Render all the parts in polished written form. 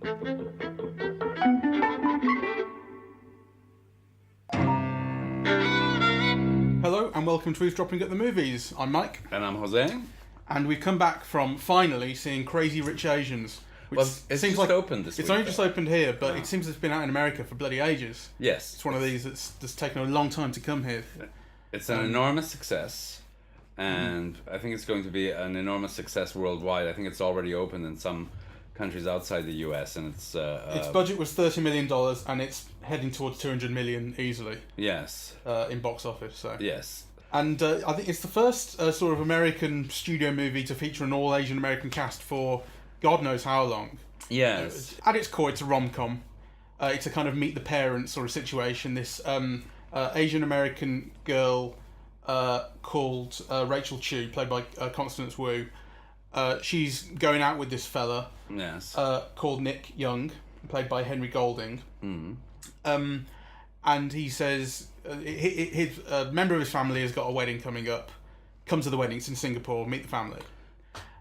Hello and welcome to Eavesdropping at the Movies. I'm Mike. And I'm Jose. And we've come back from finally seeing Crazy Rich Asians. Which well, it's seems just like opened this week. It's only just opened here, but it seems it's been out in America for bloody ages. Yes. It's one of these that's taken a long time to come here. It's an enormous success. And I think it's going to be an enormous success worldwide. I think it's already opened in some countries outside the US, and its budget was $30 million, and it's heading towards $200 million easily. Yes. In box office. So yes. And I think it's the first sort of American studio movie to feature an all Asian American cast for God knows how long. Yes. At its core, it's a rom-com. It's a kind of meet the parents sort of situation. This Asian American girl called Rachel Chu, played by Constance Wu. She's going out with this fella. Yes. Called Nick Young, played by Henry Golding. Mm. And he says his member of his family has got a wedding coming up. Come to the wedding. It's in Singapore. Meet the family.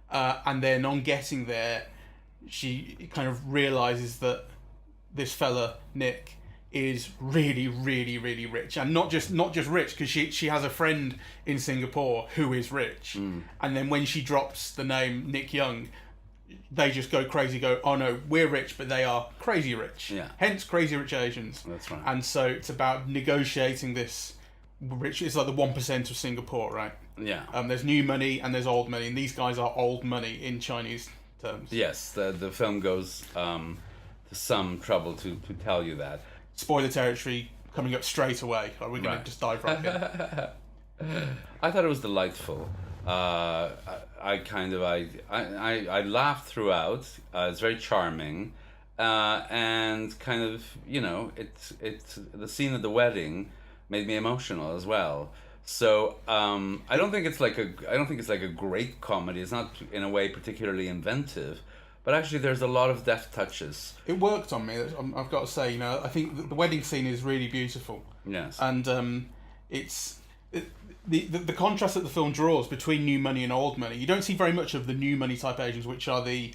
And then on getting there, she kind of realises that this fella Nick is really, really, really rich, and not just rich, because she has a friend in Singapore who is rich, and then when she drops the name Nick Young, they just go crazy. Go, oh no, we're rich, but they are crazy rich. Yeah. Hence, Crazy Rich Asians. That's right. And so it's about negotiating this rich. It's like the 1% of Singapore, right? Yeah. There's new money and there's old money, and these guys are old money in Chinese terms. Yes. The film goes to some trouble to tell you that. Spoiler territory coming up straight away. Are we going to just dive right in? I thought it was delightful. I laughed throughout. It's very charming, and kind of, you know, it's the scene at the wedding made me emotional as well. So I don't think it's like a great comedy. It's not in a way particularly inventive, but actually there's a lot of deft touches. It worked on me. I've got to say, you know, I think the wedding scene is really beautiful. Yes. And the contrast that the film draws between new money and old money. You don't see very much of the new money type Asians, which are the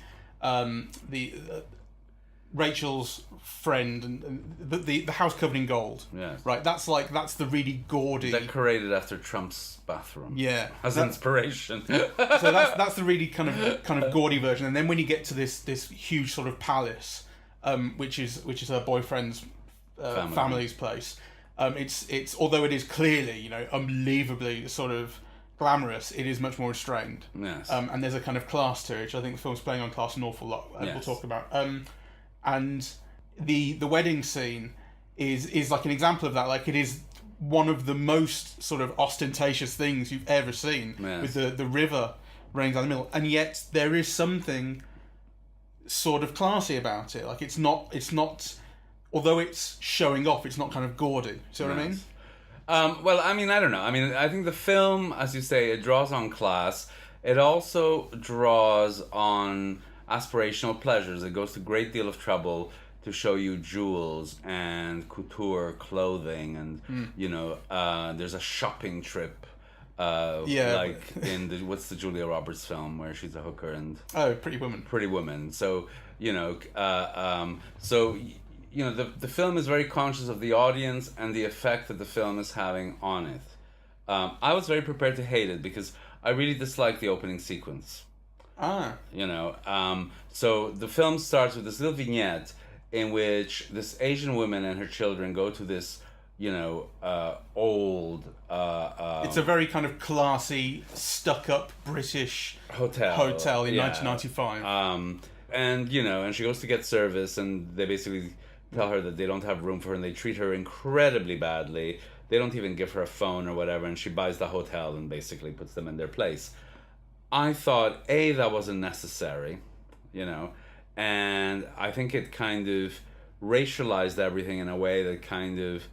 Rachel's friend and the house covered in gold. Yes. Right. That's the really gaudy. Decorated after Trump's bathroom. Yeah. As inspiration. So that's the really kind of gaudy version. And then when you get to this huge sort of palace, which is her boyfriend's family's place. It's although it is clearly, you know, unbelievably sort of glamorous, it is much more restrained. Yes. And there's a kind of class to it, which I think the film's playing on class an awful lot. Yes. We'll talk about. And the wedding scene is like an example of that. Like, it is one of the most sort of ostentatious things you've ever seen. Yes. With the river running down the middle, and yet there is something sort of classy about it. Like, it's not. Although it's showing off, it's not kind of gaudy. See what I mean? Well, I mean, I don't know. I mean, I think the film, as you say, it draws on class. It also draws on aspirational pleasures. It goes to a great deal of trouble to show you jewels and couture clothing, and you know, there's a shopping trip. Like in what's the Julia Roberts film where she's a hooker and Pretty Woman. Pretty Woman. So you know, you know, the film is very conscious of the audience and the effect that the film is having on it. I was very prepared to hate it because I really dislike the opening sequence. You know, so the film starts with this little vignette in which this Asian woman and her children go to this, you know, old... it's a very kind of classy, stuck-up British hotel in 1995. And, you know, and she goes to get service, and they basically tell her that they don't have room for her, and they treat her incredibly badly. They don't even give her a phone or whatever, and she buys the hotel and basically puts them in their place. I thought, that wasn't necessary, you know, and I think it kind of racialized everything in a way that kind of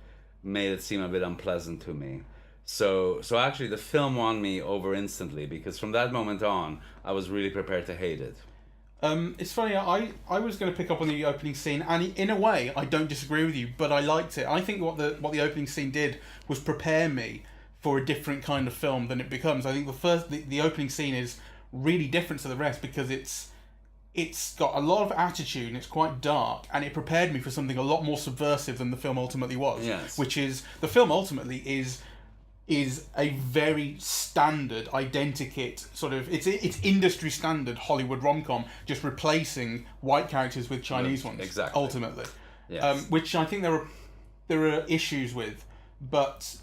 made it seem a bit unpleasant to me. So actually the film won me over instantly, because from that moment on, I was really prepared to hate it. It's funny, I was going to pick up on the opening scene, and in a way, I don't disagree with you, but I liked it. I think what the opening scene did was prepare me for a different kind of film than it becomes. I think the opening scene is really different to the rest because it's it's got a lot of attitude and it's quite dark, and it prepared me for something a lot more subversive than the film ultimately was. Yes. Which is, the film ultimately is a very standard, identikit sort of, it's industry standard Hollywood rom-com, just replacing white characters with Chinese ones. Exactly. Ultimately. Yes. Which I think there are issues with, but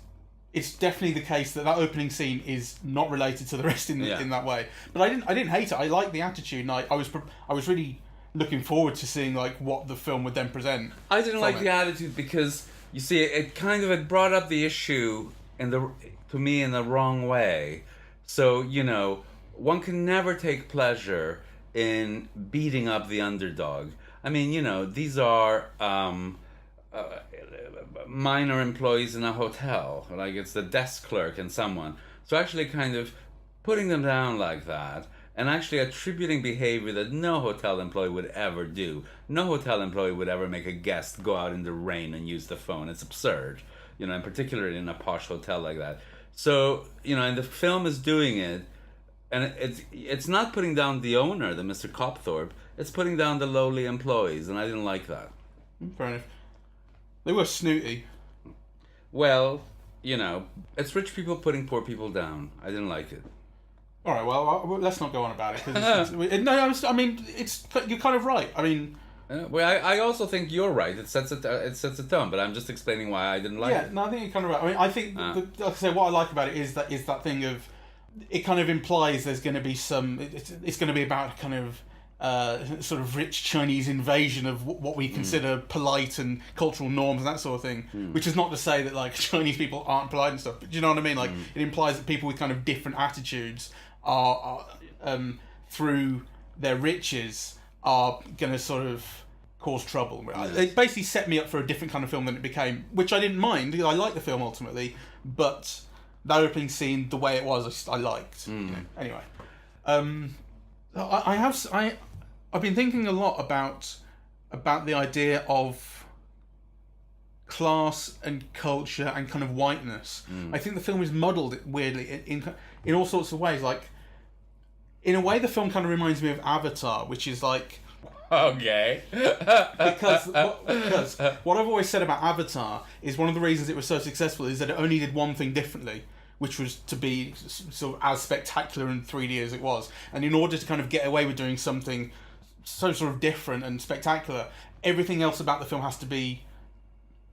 it's definitely the case that opening scene is not related to the rest in that way. But I didn't hate it. I liked the attitude, and I was really looking forward to seeing like what the film would then present. I didn't like the attitude because you see it brought up the issue to me in the wrong way. So, one can never take pleasure in beating up the underdog. I mean, these are minor employees in a hotel, like it's the desk clerk and someone. So actually kind of putting them down like that and actually attributing behavior that no hotel employee would ever do. No hotel employee would ever make a guest go out in the rain and use the phone. It's absurd, and particularly in a posh hotel like that. So, and the film is doing it, and it's not putting down the owner, the Mr. Copthorpe, it's putting down the lowly employees, and I didn't like that. Fair enough. They were snooty. Well, it's rich people putting poor people down. I didn't like it. All right, well, let's not go on about it. I mean, you're kind of right. I mean... well, I also think you're right. It sets a tone, but I'm just explaining why I didn't like it. Yeah, no, I think you're kind of right. I mean, I think, like I say, what I like about it is that thing of... It kind of implies there's going to be some... It's going to be about kind of... sort of rich Chinese invasion of what we consider polite and cultural norms and that sort of thing, which is not to say that like Chinese people aren't polite and stuff, but do you know what I mean? Like it implies that people with kind of different attitudes are through their riches are going to sort of cause trouble. It basically set me up for a different kind of film than it became, which I didn't mind. I liked the film ultimately, but that opening scene, the way it was, I liked. Anyway. I've been thinking a lot about the idea of class and culture and kind of whiteness. I think the film is muddled weirdly in all sorts of ways. Like, in a way, the film kind of reminds me of Avatar, which is like... Okay. because what I've always said about Avatar is one of the reasons it was so successful is that it only did one thing differently, which was to be sort of as spectacular in 3D as it was. And in order to kind of get away with doing something so sort of different and spectacular, everything else about the film has to be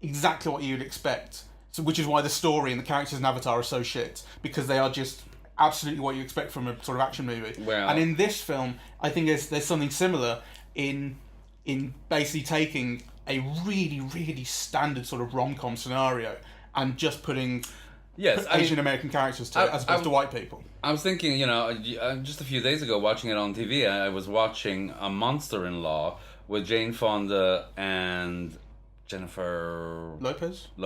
exactly what you'd expect. So, which is why the story and the characters in Avatar are so shit, because they are just absolutely what you expect from a sort of action movie. Well, and in this film, I think there's something similar in basically taking a really, really standard sort of rom-com scenario and just putting... Yes, Asian American characters to it, as opposed to white people. I was thinking, just a few days ago, watching it on TV, I was watching A Monster-in-Law with Jane Fonda and Jennifer Lopez. I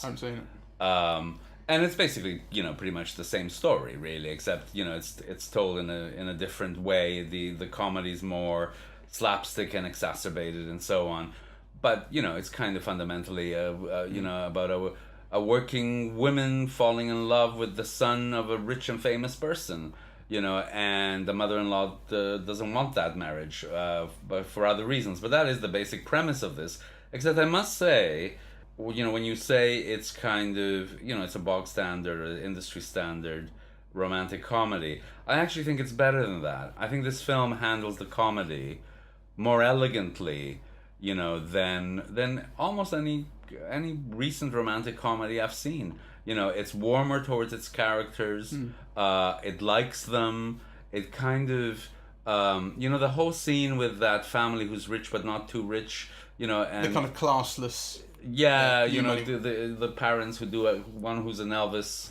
haven't seen it. And it's basically, pretty much the same story, really, except it's told in a different way. The comedy's more slapstick and exacerbated and so on, but it's kind of fundamentally about a working woman falling in love with the son of a rich and famous person, and the mother-in-law doesn't want that marriage, but for other reasons. But that is the basic premise of this. Except I must say, when you say it's kind of, it's a bog standard, industry standard romantic comedy, I actually think it's better than that. I think this film handles the comedy more elegantly, than almost any recent romantic comedy I've seen. It's warmer towards its characters. It likes them. It kind of, the whole scene with that family who's rich but not too rich, and the kind of classless. Yeah, the parents who do one who's an Elvis,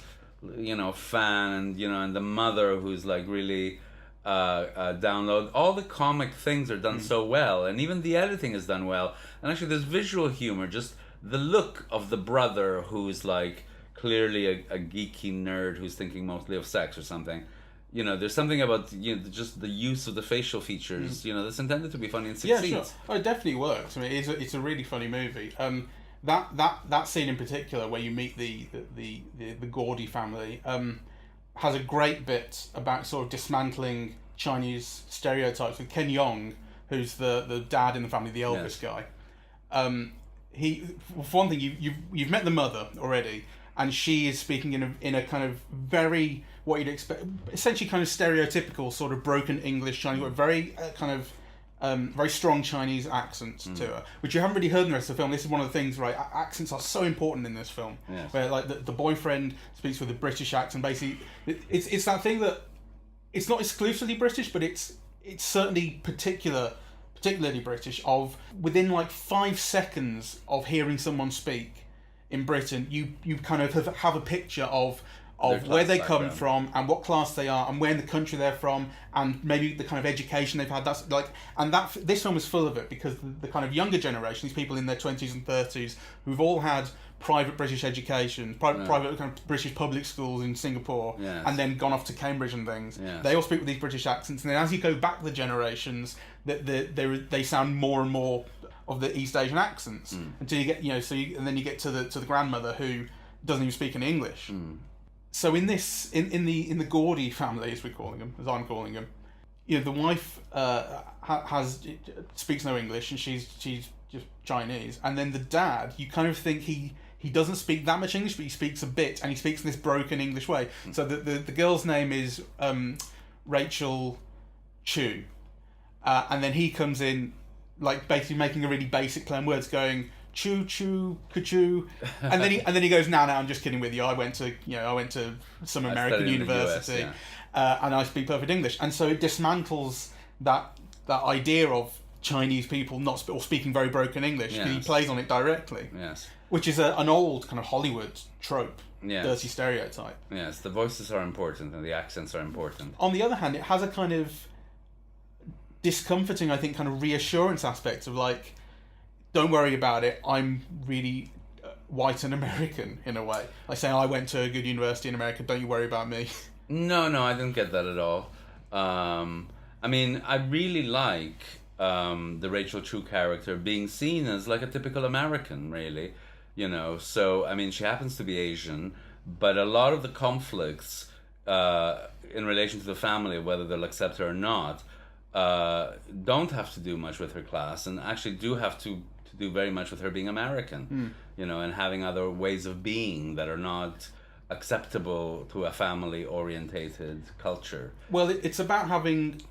fan, and the mother who's like really download. All the comic things are done so well, and even the editing is done well. And actually, there's visual humor. Just the look of the brother who's like clearly a geeky nerd who's thinking mostly of sex or something. There's something about just the use of the facial features. That's intended to be funny and succeeds. Yeah, sure. Oh, it definitely works. I mean, it's a really funny movie. That scene in particular where you meet the Gordy family has a great bit about sort of dismantling Chinese stereotypes with Ken Jeong, who's the dad in the family, the eldest guy. He, for one thing, you've met the mother already, and she is speaking in a kind of very, what you'd expect, essentially kind of stereotypical sort of broken English Chinese, very kind of very strong Chinese accent to her, which you haven't really heard in the rest of the film. This is one of the things, right? Accents are so important in this film, where like the boyfriend speaks with a British accent. Basically, it's that thing that it's not exclusively British, but it's certainly particularly British. Of within like 5 seconds of hearing someone speak in Britain, you kind of have a picture of where they come from and what class they are and where in the country they're from and maybe the kind of education they've had. That's like, and this film is full of it, because the kind of younger generation, these people in their 20s and 30s who've all had private British education, private kind of British public schools in Singapore, and then gone off to Cambridge and things. They all speak with these British accents, and then as you go back the generations, they sound more and more of the East Asian accents until you get, and then you get to the grandmother who doesn't even speak any English. So in this, in the Gordy family, as I'm calling them, the wife speaks no English, and she's just Chinese, and then the dad, you kind of think he doesn't speak that much English, but he speaks a bit, and he speaks in this broken English way. So the girl's name is Rachel Chu, and then he comes in, like basically making a really basic play on words, going choo choo ka-choo, and then he goes, no, I'm just kidding with you. I went to some American university, and I speak perfect English. And so it dismantles that idea of Chinese people or speaking very broken English. He plays on it directly, which is an old kind of Hollywood trope, dirty stereotype. Yes, the voices are important and the accents are important. On the other hand, it has a kind of discomforting, I think, kind of reassurance aspect of like, don't worry about it, I'm really white and American in a way. Like saying, I went to a good university in America, don't you worry about me. No, I didn't get that at all. I mean, I really like the Rachel Chu character being seen as like a typical American, really. So, I mean, she happens to be Asian, but a lot of the conflicts in relation to the family, whether they'll accept her or not, don't have to do much with her class, and actually do have to do very much with her being American, and having other ways of being that are not acceptable to a family-orientated culture. Well, it's about having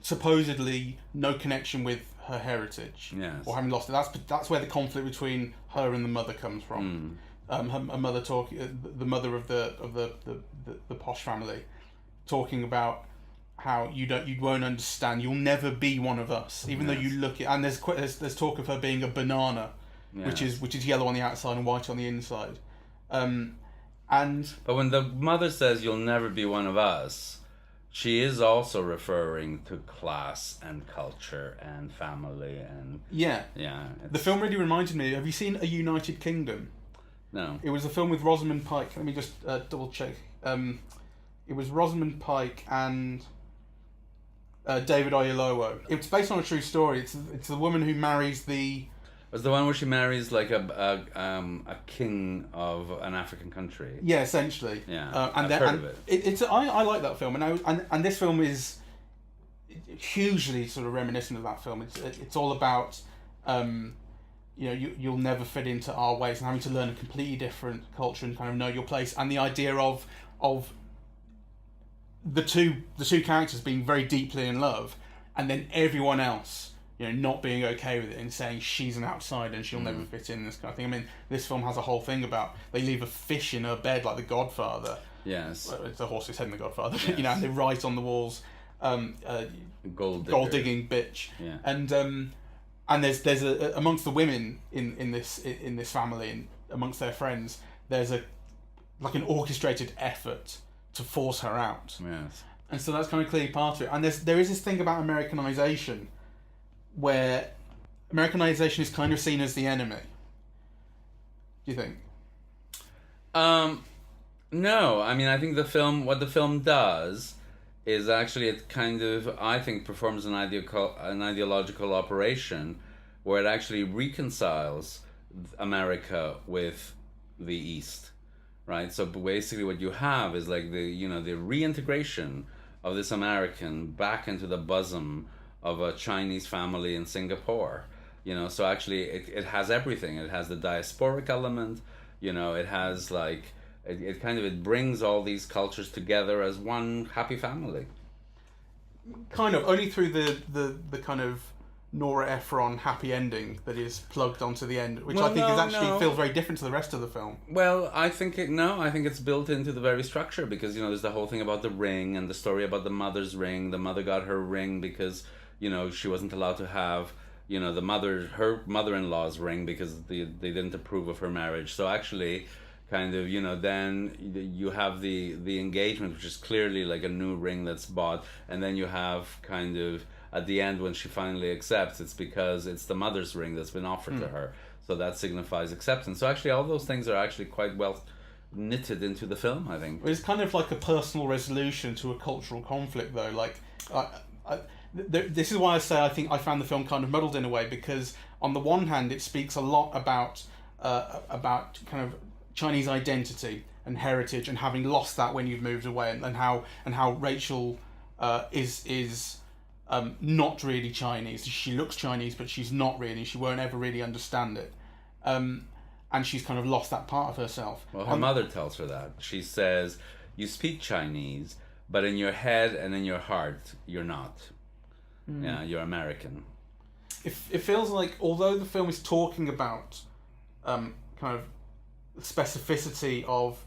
supposedly no connection with her heritage, or having lost it. That's where the conflict between her and the mother comes from. Her mother the mother of the posh family, talking about how you won't understand, you'll never be one of us, even though you look at, and there's talk of her being a banana, which is yellow on the outside and white on the inside, but when the mother says you'll never be one of us, she is also referring to class and culture and family and the film really reminded me, have you seen A United Kingdom? No. It was a film with Rosamund Pike. Let me just double check. It was Rosamund Pike and David Oyelowo. It's based on a true story. It's the woman who marries the... Was the one where she marries like a king of an African country? Yeah, essentially. Yeah, I've heard of it. I like that film, and this film is hugely sort of reminiscent of that film. It's all about you'll never fit into our ways and having to learn a completely different culture and kind of know your place, and the idea of the two characters being very deeply in love, and then everyone else not being okay with it and saying she's an outsider and she'll never fit in, this kind of thing. I mean, this film has a whole thing about they leave a fish in her bed like The Godfather. Yes. Well, it's a horse's head in The Godfather. Yes. And they write on the walls, gold digging bitch. Yeah. And there's a amongst the women in this family and amongst their friends, there's an orchestrated effort to force her out. Yes. And so that's kind of clearly part of it. And there is this thing about Americanization, where Americanization is kind of seen as the enemy. Do you think? No, I mean, I think what the film does is actually it kind of, I think, performs an ideological operation where it actually reconciles America with the East, right? So basically what you have is like the reintegration of this American back into the bosom of a Chinese family in Singapore. So actually it has everything. It has the diasporic element, it has like it brings all these cultures together as one happy family. Kind of only through the kind of Nora Ephron happy ending that is plugged onto the end, which I think feels very different to the rest of the film. Well, I think it's built into the very structure, because there's the whole thing about the ring and the story about the mother's ring. The mother got her ring because she wasn't allowed to have her mother-in-law's ring because they didn't approve of her marriage. So actually, kind of then you have the engagement, which is clearly like a new ring that's bought, and then you have kind of at the end when she finally accepts, it's because it's the mother's ring that's been offered to her. So that signifies acceptance. So actually all those things are actually quite well knitted into the film, I think. It's kind of like a personal resolution to a cultural conflict, though. Like, this is why I say I think I found the film kind of muddled in a way, because on the one hand it speaks a lot about kind of Chinese identity and heritage and having lost that when you've moved away, and how Rachel is not really Chinese. She looks Chinese, but she's not really. She won't ever really understand it. And she's kind of lost that part of herself. Well, her mother tells her that. She says, "You speak Chinese, but in your head and in your heart, you're not. Yeah, you're American." It feels like, although the film is talking about kind of specificity of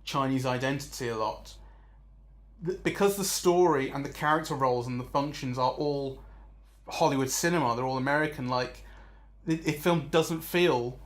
Chinese identity a lot, because the story and the character roles and the functions are all Hollywood cinema, they're all American, like, the film doesn't feel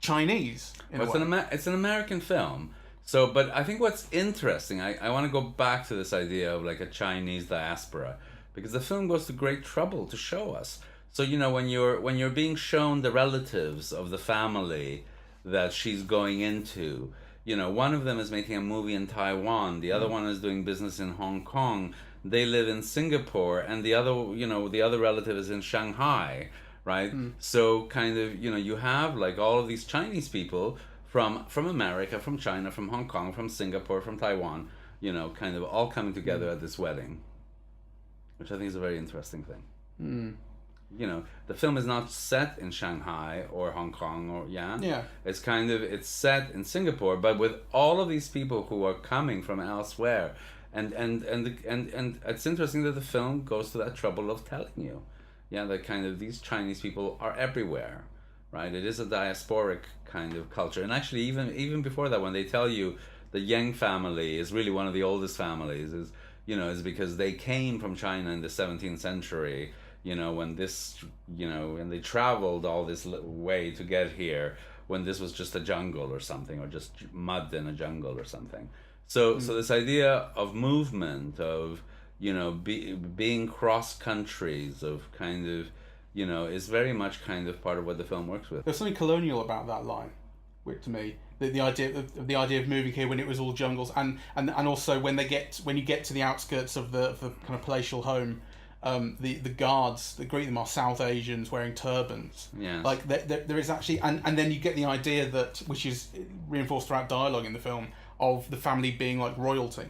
Chinese in a way. It's an American film. So, but I think what's interesting, I want to go back to this idea of like a Chinese diaspora, because the film goes to great trouble to show us. So, when you're being shown the relatives of the family that she's going into, one of them is making a movie in Taiwan, the other one is doing business in Hong Kong, they live in Singapore, and the other relative is in Shanghai, right? So kind of, you have like all of these Chinese people from America, from China, from Hong Kong, from Singapore, from Taiwan, kind of all coming together at this wedding, which I think is a very interesting thing. The film is not set in Shanghai or Hong Kong it's set in Singapore, but with all of these people who are coming from elsewhere, and it's interesting that the film goes to that trouble of telling you that kind of these Chinese people are everywhere, right? It is a diasporic kind of culture. And actually even before that, when they tell you the Yang family is really one of the oldest families, is because they came from China in the 17th century, when and they traveled all this way to get here, when this was just a jungle or something, or just mud in a jungle or something. So this idea of movement, of being cross countries, of kind of is very much kind of part of what the film works with. There's something colonial about that line, which to me, the idea of moving here when it was all jungles, and also when you get to the outskirts of the kind of palatial home. The guards that greet them are South Asians wearing turbans. Yeah. Like there is actually, and then you get the idea that, which is reinforced throughout dialogue in the film, of the family being like royalty.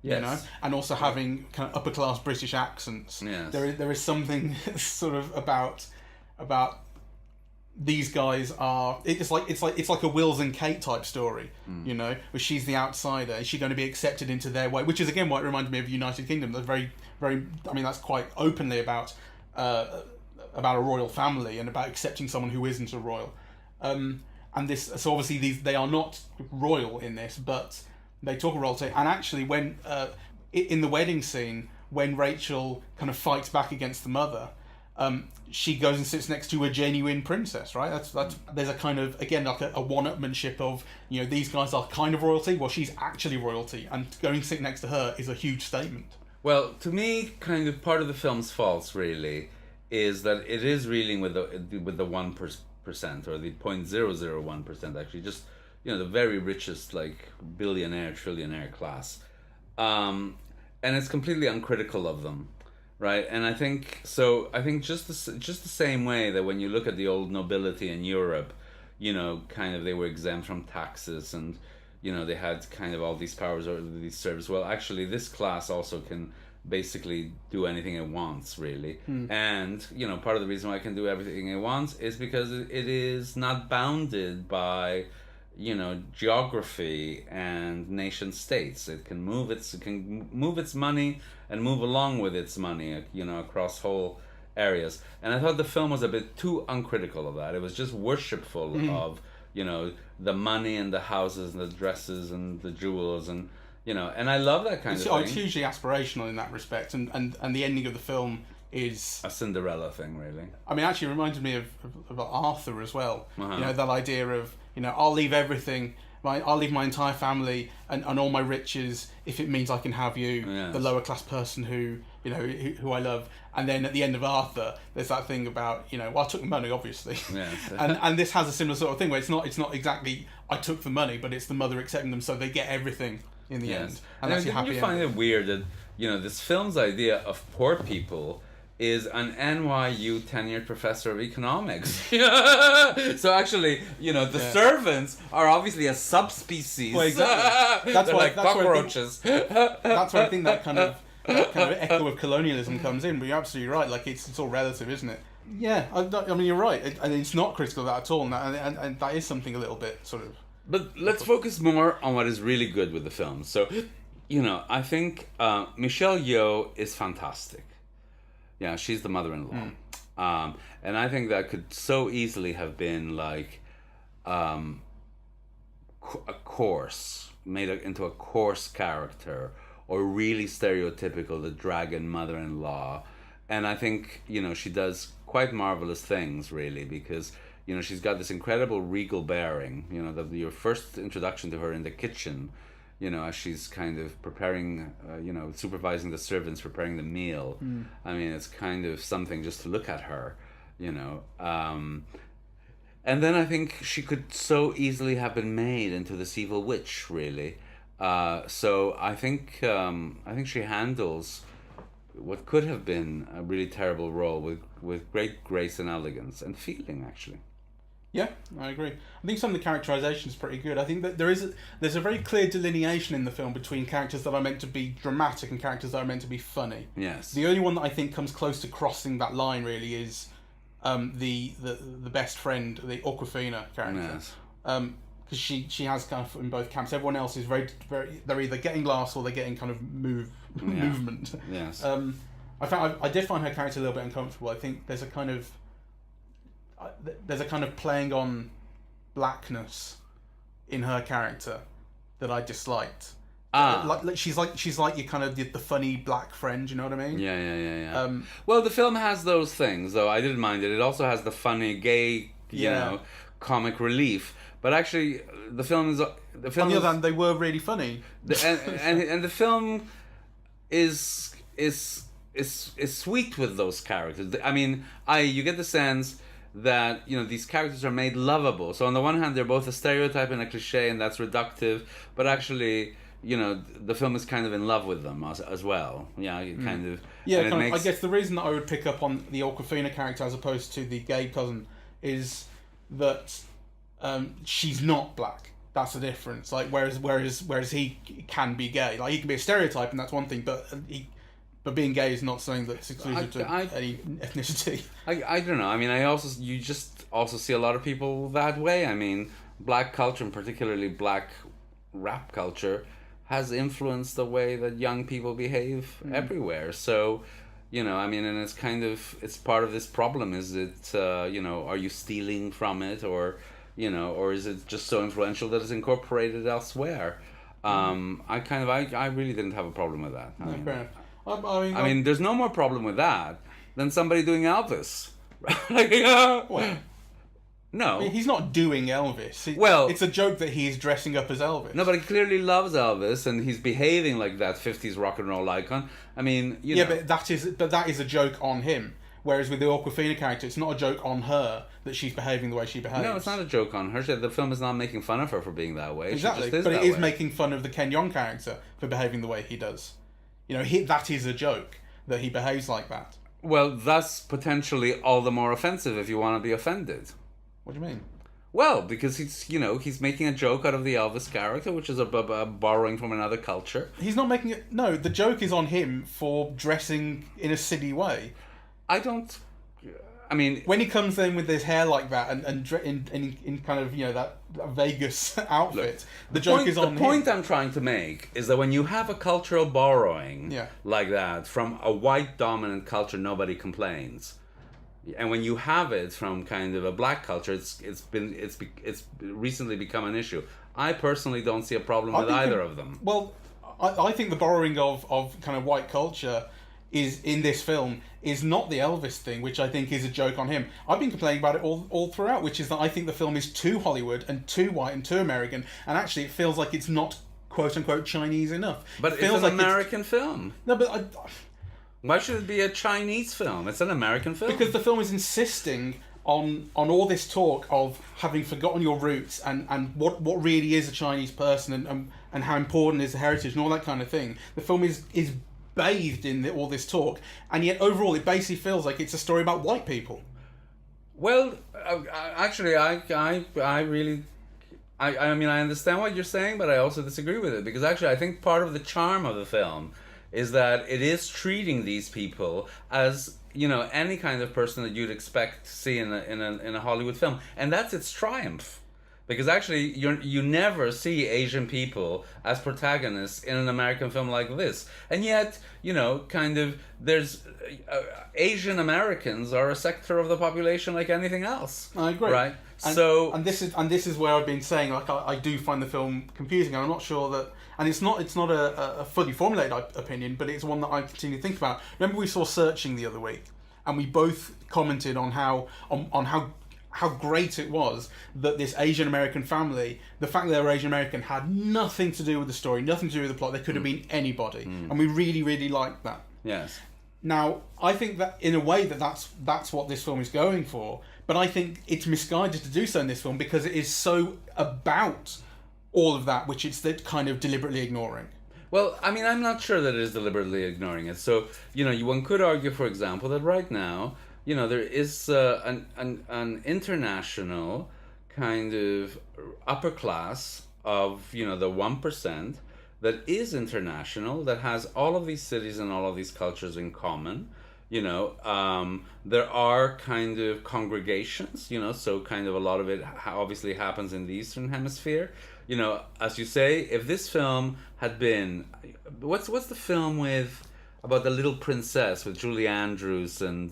Yes. And also having kind of upper class British accents. Yes. There is something sort of about these guys are. It's like a Wills and Kate type story. Where she's the outsider. Is she going to be accepted into their way? Which is again what reminded me of United Kingdom. That's very. I mean, that's quite openly about a royal family and about accepting someone who isn't a royal. And this, so obviously they are not royal in this, but they talk of royalty. And actually, when in the wedding scene, when Rachel kind of fights back against the mother, she goes and sits next to a genuine princess, right? That's there's a kind of, again, like a one-upmanship of, these guys are kind of royalty. Well, she's actually royalty, and going to sit next to her is a huge statement. Well, to me, kind of part of the film's faults really is that it is reeling with the 1% or the 0.001%, actually, just the very richest, like, billionaire, trillionaire class, and it's completely uncritical of them, right? And I think just the same way that when you look at the old nobility in Europe, kind of they were exempt from taxes, and they had kind of all these powers or these services. Well, actually, this class also can basically do anything it wants, really. And, you know, part of the reason why it can do everything it wants is because it is not bounded by, you know, geography and nation states. It can move its money and move along with its money, you know, across whole areas. And I thought the film was a bit too uncritical of that. It was just worshipful of, you know, the money and the houses and the dresses and the jewels, and, you know, and I love that kind of thing. It's hugely aspirational in that respect, and the ending of the film is a Cinderella thing, really. I mean, actually, it reminded me of Arthur as well. Uh-huh. You know, that idea of, you know, I'll leave everything, I'll leave my entire family and all my riches if it means I can have you, Yes. the lower class person who, you know, who I love. And then at the end of Arthur, there's that thing about, you know, well, I took the money, obviously. Yes. and this has a similar sort of thing where it's not exactly I took the money, but it's the mother accepting them, so they get everything in the end. And that's your happy you find ending. it weird that, you know, this film's idea of poor people is an NYU tenured professor of economics. So actually, you know, the servants are obviously a subspecies. Well, exactly. That's They're why- like that's why I think- cockroaches. That's where I think that kind of echo of colonialism comes in. But you're absolutely right. Like it's all relative, isn't it? Yeah, I mean you're right. And it's not critical of that at all, and that is something a little bit sort of. But let's focus more on what is really good with the film. So, you know, I think Michelle Yeoh is fantastic. Yeah, she's the mother-in-law. And I think that could so easily have been like a coarse, into a coarse character, or really stereotypical, the dragon mother-in-law. And I think, you know, she does quite marvelous things, really, because, you know, she's got this incredible regal bearing. You know, your first introduction to her in the kitchen, you know, as she's kind of preparing, you know, supervising the servants, preparing the meal. I mean, it's kind of something just to look at her, you know. And then I think she could so easily have been made into this evil witch, really. So I think she handles what could have been a really terrible role with great grace and elegance and feeling, actually. Yeah, I agree. I think some of the characterization is pretty good. I think that there's a very clear delineation in the film between characters that are meant to be dramatic and characters that are meant to be funny. Yes. The only one that I think comes close to crossing that line really is the best friend, the Awkwafina character. Yes. Because she has kind of in both camps. Everyone else is very they're either getting laughs or they're getting kind of movement. Yes. I did find her character a little bit uncomfortable. I think there's a kind of playing on blackness in her character that I disliked. Like she's like your kind of the funny black friend. You know what I mean? Yeah. Well, the film has those things, though. I didn't mind it. It also has the funny gay, you know, comic relief. But actually, the film is. On the other hand, they were really funny. And the film is sweet with those characters. I mean, you get the sense that, you know, these characters are made lovable. So on the one hand, they're both a stereotype and a cliche, and that's reductive. But actually, you know, the film is kind of in love with them as well. Yeah, kind of. Yeah, I guess the reason that I would pick up on the Awkwafina character as opposed to the gay cousin is that she's not black. That's the difference. Like whereas he can be gay. Like he can be a stereotype, and that's one thing. But being gay is not something that's exclusive to any ethnicity. I don't know. I mean, you just also see a lot of people that way. I mean, black culture, and particularly black rap culture, has influenced the way that young people behave everywhere. So, you know, I mean, and it's part of this problem. Is it, you know, are you stealing from it, or, you know, or is it just so influential that it's incorporated elsewhere? I really didn't have a problem with that. Fair enough. I mean, there's no more problem with that than somebody doing Elvis. Well, no. I mean, he's not doing Elvis. It's a joke that he's dressing up as Elvis. No, but he clearly loves Elvis, and he's behaving like that 50s rock and roll icon. I mean, you know. But that is a joke on him. Whereas with the Awkwafina character, it's not a joke on her that she's behaving the way she behaves. No, it's not a joke on her. The film is not making fun of her for being that way. Exactly, but it is making fun of the Ken Jeong character for behaving the way he does. You know, that is a joke that he behaves like that. Well, that's potentially all the more offensive if you want to be offended. What do you mean? Well, because he's making a joke out of the Elvis character, which is a borrowing from another culture. He's not making it. No, the joke is on him for dressing in a silly way. I mean, when he comes in with his hair like that and in kind of that Vegas outfit, the joke is on him. The point I'm trying to make is that when you have a cultural borrowing like that from a white dominant culture, nobody complains. And when you have it from kind of a black culture, it's recently become an issue. I personally don't see a problem with either of them. Well, I think the borrowing of kind of white culture is in this film is not the Elvis thing, which I think is a joke on him. I've been complaining about it all throughout, which is that I think the film is too Hollywood and too white and too American, and actually it feels like it's not quote unquote Chinese enough. But it's an American film. No, but why should it be a Chinese film? It's an American film. Because the film is insisting on all this talk of having forgotten your roots and what really is a Chinese person and how important is the heritage and all that kind of thing. The film is bathed in all this talk, and yet overall it basically feels like it's a story about white people. Well, actually, I mean, I understand what you're saying, but I also disagree with it, because actually I think part of the charm of the film is that it is treating these people as any kind of person that you'd expect to see in a Hollywood film, and that's its triumph. Because actually, you never see Asian people as protagonists in an American film like this, and yet there's Asian Americans are a sector of the population like anything else. I agree. Right. And this is where I've been saying, like, I do find the film confusing, and I'm not sure that. And it's not a fully formulated opinion, but it's one that I continue to think about. Remember, we saw Searching the other week, and we both commented on how great it was that this Asian American family, the fact that they were Asian American, had nothing to do with the story, nothing to do with the plot. They could have been anybody, and we really, really liked that. Yes. Now, I think that in a way that's what this film is going for, but I think it's misguided to do so in this film because it is so about all of that, which it's kind of deliberately ignoring. Well, I mean, I'm not sure that it is deliberately ignoring it. So, one could argue, for example, that right now, there is an international kind of upper class of, the 1% that is international, that has all of these cities and all of these cultures in common. There are kind of congregations, so kind of a lot of it obviously happens in the Eastern Hemisphere. As you say, if this film had been... What's the film about the little princess with Julie Andrews and...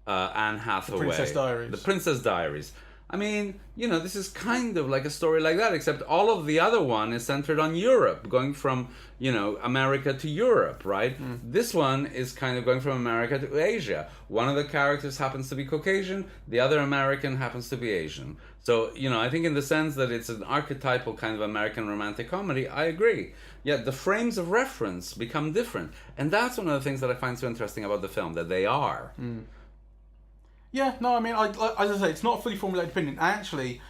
Anne Hathaway. The Princess Diaries. The Princess Diaries. I mean, this is kind of like a story like that, except all of the other one is centered on Europe, going from, America to Europe, right? This one is kind of going from America to Asia. One of the characters happens to be Caucasian, the other American happens to be Asian. So, I think in the sense that it's an archetypal kind of American romantic comedy, I agree. Yet the frames of reference become different. And that's one of the things that I find so interesting about the film, that they are. Yeah, no, I mean, as I say, it's not a fully formulated opinion. Actually,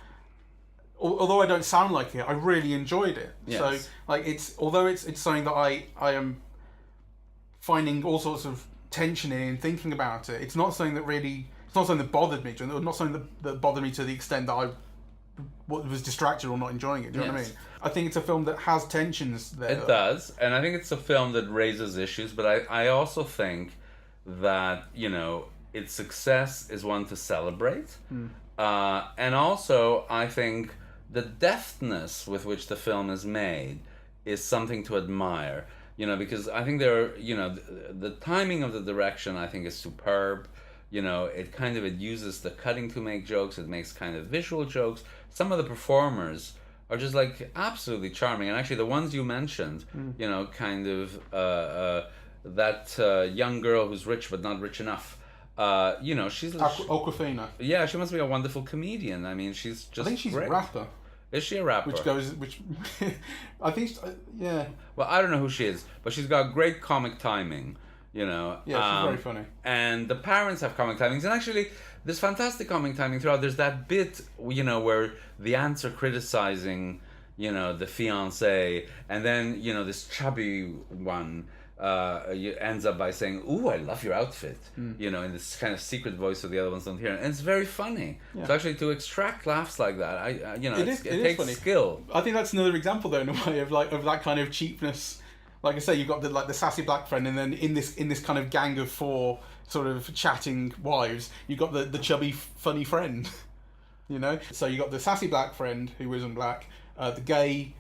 although I don't sound like it, I really enjoyed it. Yes. So, like, although it's something that I am finding all sorts of tension in and thinking about it. It's not something that bothered me. Not something that bothered me to the extent that I was distracted or not enjoying it. Do you know what I mean? I think it's a film that has tensions there. It does, and I think it's a film that raises issues. But I also think that its success is one to celebrate. And also, I think the deftness with which the film is made is something to admire. Because I think the timing of the direction, I think, is superb. It uses the cutting to make jokes. It makes kind of visual jokes. Some of the performers are just like absolutely charming. And actually, the ones you mentioned, that young girl who's rich but not rich enough. She's Awkwafina. Yeah, she must be a wonderful comedian. I mean, she's just. I think she's great. a rapper. Is she a rapper? I think, yeah. Well, I don't know who she is, but she's got great comic timing. Yeah, she's very funny. And the parents have comic timings, and actually, there's fantastic comic timing throughout. There's that bit, where the aunts are criticizing, the fiancé, and then this chubby one. ends up by saying, "Ooh, I love your outfit," you know, in this kind of secret voice so the other ones don't hear, and it's very funny. Yeah. So actually, to extract laughs like that, you know, it takes funny. skill. I think that's another example, though, in a way of that kind of cheapness. Like I say, you've got the sassy black friend, and then in this kind of gang of four sort of chatting wives, you've got the chubby funny friend. You know, so you got the sassy black friend who isn't black, the gay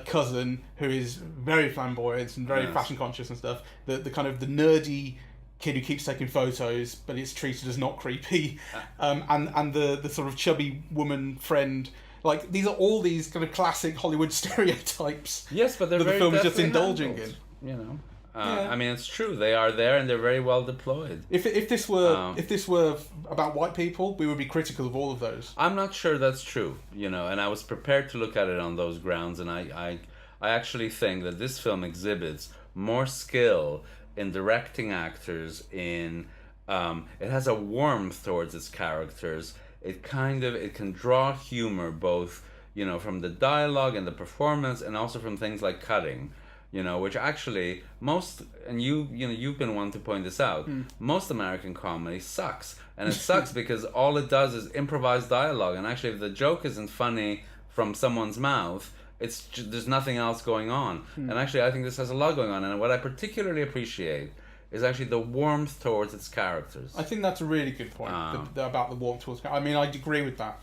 cousin who is very flamboyant and very fashion conscious and stuff. The kind of the nerdy kid who keeps taking photos, but it's treated as not creepy, and the sort of chubby woman friend. Like, these are all these kind of classic Hollywood stereotypes. Yes, but they're that very the film is just indulging handled, in. You know. Yeah. I mean, it's true. They are there, and they're very well deployed. If this were about white people, we would be critical of all of those. I'm not sure that's true, you know, and I was prepared to look at it on those grounds, and I actually think that this film exhibits more skill in directing actors. It has a warmth towards its characters. It can draw humor both, you know, from the dialogue and the performance, and also from things like cutting. You know, which actually you've been one to point this out. Most American comedy sucks, and it sucks because all it does is improvise dialogue. And actually, if the joke isn't funny from someone's mouth, there's nothing else going on. And actually, I think this has a lot going on. And what I particularly appreciate is actually the warmth towards its characters. I think that's a really good point about the warmth towards. I mean, I'd agree with that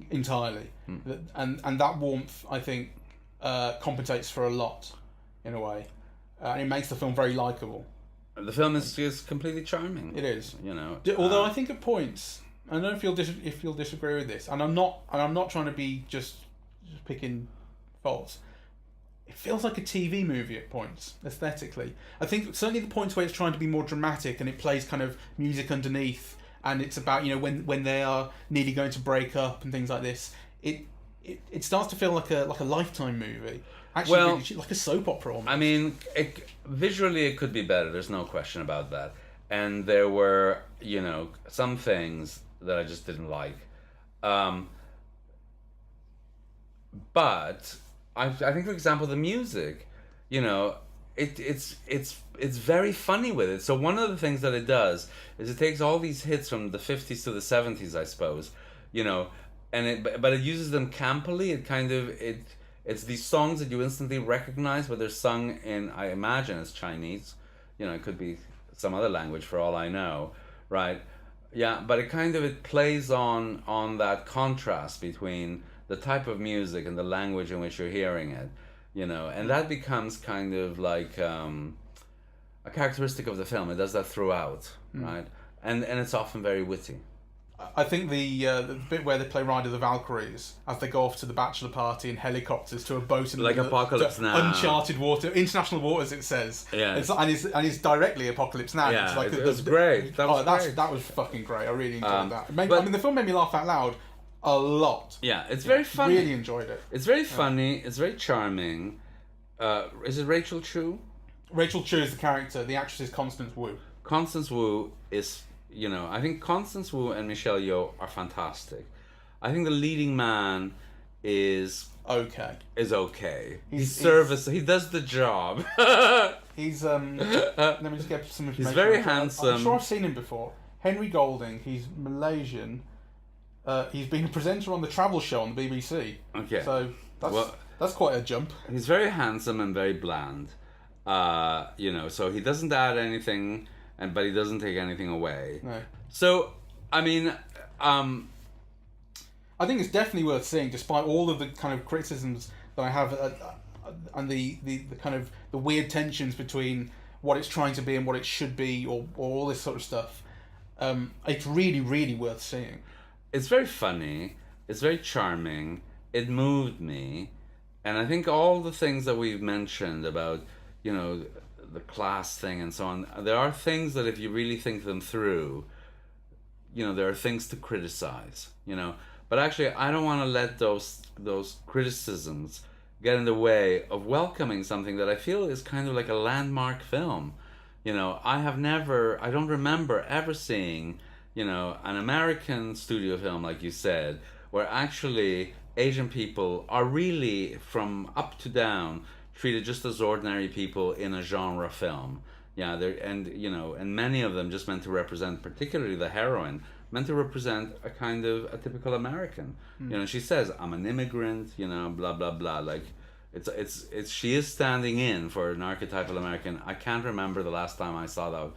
entirely, and that warmth, I think, compensates for a lot. In a way, and it makes the film very likeable. The film is completely charming. It is, you know. Although I think at points, I don't know if you'll disagree with this, and I'm not trying to be just picking faults. It feels like a TV movie at points, aesthetically. I think certainly the points where it's trying to be more dramatic and it plays kind of music underneath, and it's about, you know, when they are nearly going to break up and things like this. It starts to feel like a Lifetime movie. Actually, well, really, like a soap opera almost. I mean, visually it could be better. There's no question about that. And there were, you know, some things that I just didn't like. But I think, for example, the music, you know, it's very funny with it. So one of the things that it does is it takes all these hits from the 50s to the 70s, I suppose, you know, but it uses them campily. It's these songs that you instantly recognize, but they're sung in, I imagine, it's Chinese. You know, it could be some other language for all I know, right? Yeah, but it plays on that contrast between the type of music and the language in which you're hearing it, you know, and that becomes kind of like a characteristic of the film. It does that throughout, right? And it's often very witty. I think the bit where they play Ride of the Valkyries as they go off to the bachelor party in helicopters to a boat in like Apocalypse Now, uncharted water, international waters, it says. Yeah, it's directly Apocalypse Now. Yeah, it's like it was great. That was fucking great. I really enjoyed that. But, I mean, the film made me laugh out loud a lot. Yeah, it's very funny. Really enjoyed it. It's very funny. It's very charming. Is it Rachel Chu? Rachel Chu is the character. The actress is Constance Wu. Constance Wu is. You know, I think Constance Wu and Michelle Yeoh are fantastic. I think the leading man is okay. He does the job. He's let me just get some information. He's very handsome. I'm sure I've seen him before. Henry Golding. He's Malaysian. He's been a presenter on the Travel Show on the BBC. Okay. So that's quite a jump. He's very handsome and very bland. You know, so he doesn't add anything. But he doesn't take anything away. No. So, I mean, I think it's definitely worth seeing, despite all of the kind of criticisms that I have, and the kind of the weird tensions between what it's trying to be and what it should be, or all this sort of stuff. It's really, really worth seeing. It's very funny. It's very charming. It moved me, and I think all the things that we've mentioned about, you know, the class thing and so on, there are things that if you really think them through, you know, there are things to criticize, you know, but actually I don't want to let those criticisms get in the way of welcoming something that I feel is kind of like a landmark film. You know, I don't remember ever seeing, you know, an American studio film, like you said, where actually Asian people are really, from up to down, treated just as ordinary people in a genre film. Yeah, and many of them just meant to represent, particularly the heroine, meant to represent a kind of a typical American. She says, "I'm an immigrant," blah blah blah. Like, it's she is standing in for an archetypal American. I can't remember the last time I saw that,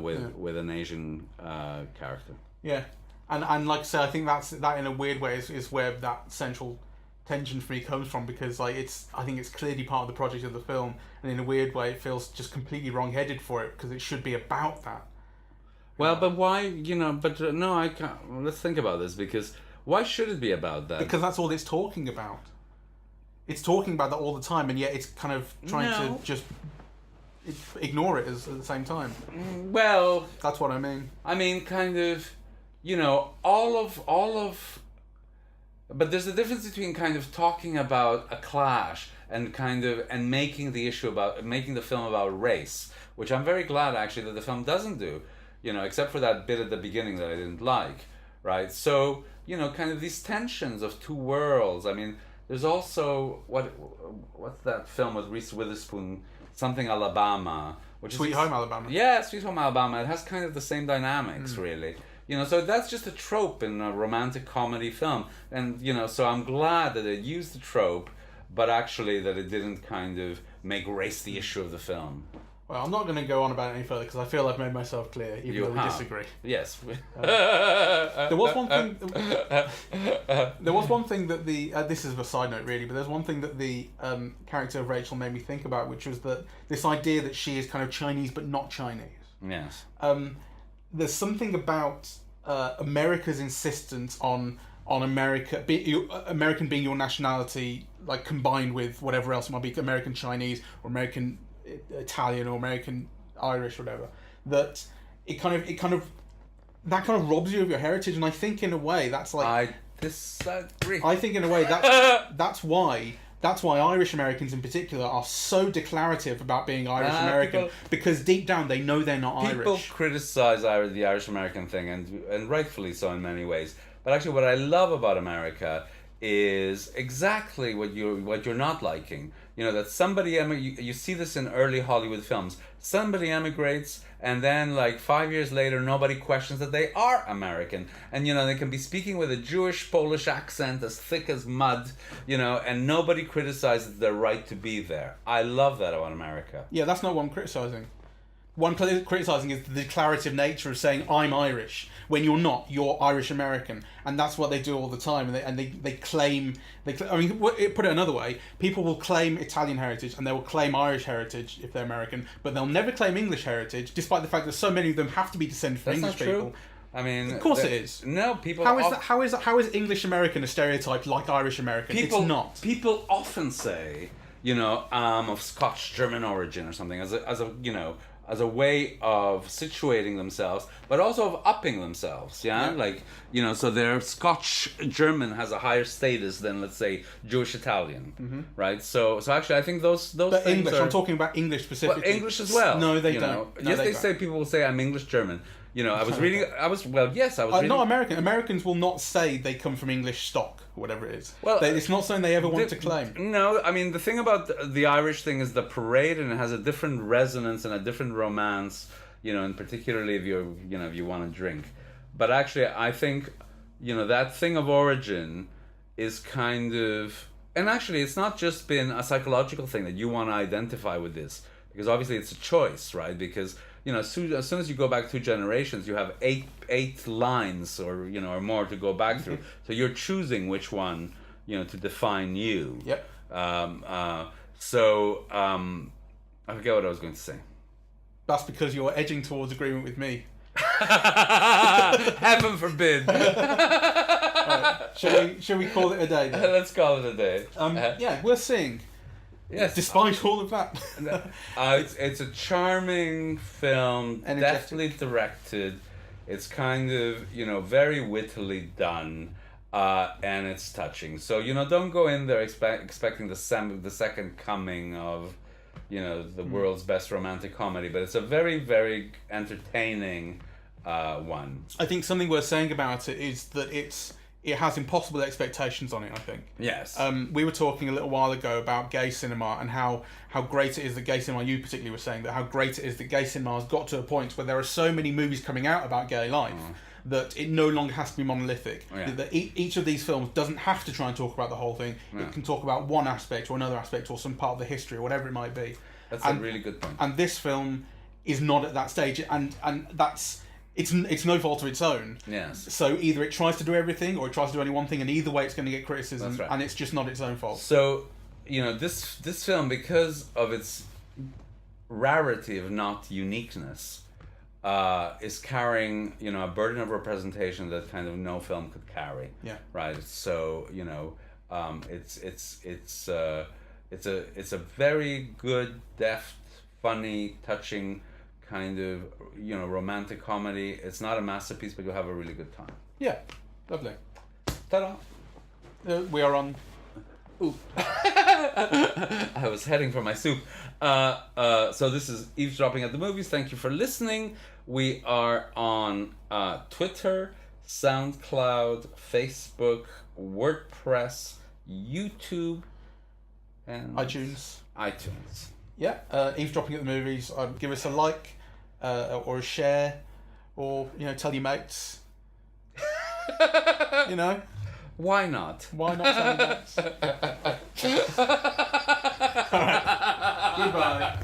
with an Asian character. Yeah, and like I say, I think that in a weird way is where that central tension for me comes from, because like I think it's clearly part of the project of the film, and in a weird way it feels just completely wrong-headed for it, because it should be about that. Well, but why? No, I can't. Let's think about this, because why should it be about that? Because that's all it's talking about. It's talking about that all the time, and yet it's kind of trying to just ignore it at the same time. Well, that's what I mean. I mean, kind of, all of. But there's a difference between kind of talking about a clash and making the film about race, which I'm very glad actually that the film doesn't do, except for that bit at the beginning that I didn't like, right? So, kind of these tensions of two worlds. I mean, there's also what's that film with Reese Witherspoon, something Alabama, which Sweet is Home Alabama. Yeah, Sweet Home Alabama. It has kind of the same dynamics, really. So that's just a trope in a romantic comedy film. And, so I'm glad that it used the trope, but actually that it didn't kind of make race the issue of the film. Well, I'm not going to go on about it any further, because I feel I've made myself clear, even though we disagree. Yes. There was one thing. There was one thing that the. This is a side note, really, but there's one thing that the character of Rachel made me think about, which was that this idea that she is kind of Chinese but not Chinese. Yes. There's something about America's insistence on American being your nationality, like combined with whatever else it might be, American Chinese or American Italian or American Irish, or whatever. That it kind of robs you of your heritage, and I think in a way that's like I disagree. I think in a way that's why Irish Americans in particular are so declarative about being Irish American, because deep down they know they're not Irish. People criticize the Irish American thing, and rightfully so in many ways. But actually, what I love about America is exactly what you're not liking. That somebody you see this in early Hollywood films. Somebody emigrates, and then like 5 years later, nobody questions that they are American, and they can be speaking with a Jewish Polish accent as thick as mud, and nobody criticizes their right to be there. I love that about America. Yeah, that's not what I'm criticizing. What I'm criticising is the declarative nature of saying I'm Irish when you're not. You're Irish American, and that's what they do all the time. And they claim. I mean, put it another way: people will claim Italian heritage and they will claim Irish heritage if they're American, but they'll never claim English heritage, despite the fact that so many of them have to be descended from English people. True. I mean, of course it is. No, people. How is English American a stereotype like Irish American? It's not. People often say, I'm of Scotch German origin or something as a way of situating themselves, but also of upping themselves, like, so their Scotch German has a higher status than, let's say, Jewish Italian, right? So actually, I think those but things English, I'm talking about English specifically. Well, English as well. No, they don't. No, yes, they say people will say I'm English German. I was reading. Not American. Americans will not say they come from English stock, or whatever it is. Well, it's not something they ever want to claim. No, I mean the thing about the Irish thing is the parade, and it has a different resonance and a different romance. And particularly if you want to drink. But actually, I think that thing of origin is kind of, and actually, it's not just been a psychological thing that you want to identify with this, because obviously it's a choice, right? Because as soon as you go back 2 generations, you have eight lines or more to go back through. So you're choosing which one to define you. Yep. I forget what I was going to say. That's because you're edging towards agreement with me. Heaven forbid. Right. Shall we call it a day then? Let's call it a day. Yeah, we're seeing. Yes. Despite all of that. It's a charming film, deftly directed. It's kind of, very wittily done, and it's touching. So, don't go in there expecting the second coming of, the world's best romantic comedy, but it's a very, very entertaining one. I think something worth saying about it is that it's it has impossible expectations on it, I think. Yes. We were talking a little while ago about gay cinema and how great it is that gay cinema, you particularly were saying that how great it is that gay cinema has got to a point where there are so many movies coming out about gay life that it no longer has to be monolithic. Yeah. That each of these films doesn't have to try and talk about the whole thing. Yeah. It can talk about one aspect or another aspect or some part of the history or whatever it might be. That's a really good point. And this film is not at that stage, and that's... It's no fault of its own. Yes. So either it tries to do everything, or it tries to do only one thing, and either way it's going to get criticism. That's right. And it's just not its own fault. So, this film, because of its rarity of not uniqueness, is carrying a burden of representation that kind of no film could carry. Yeah. Right. So it's a very good, deft, funny, touching kind of romantic comedy. It's not a masterpiece, but you'll have a really good time. Yeah, lovely. Ta-da! We are on. Ooh. I was heading for my soup. So this is Eavesdropping at the Movies. Thank you for listening. We are on Twitter, SoundCloud, Facebook, WordPress, YouTube, and iTunes. Yeah, Eavesdropping at the Movies. Give us a like, or a share, or tell your mates. Why not? Why not tell your mates? All right. Goodbye.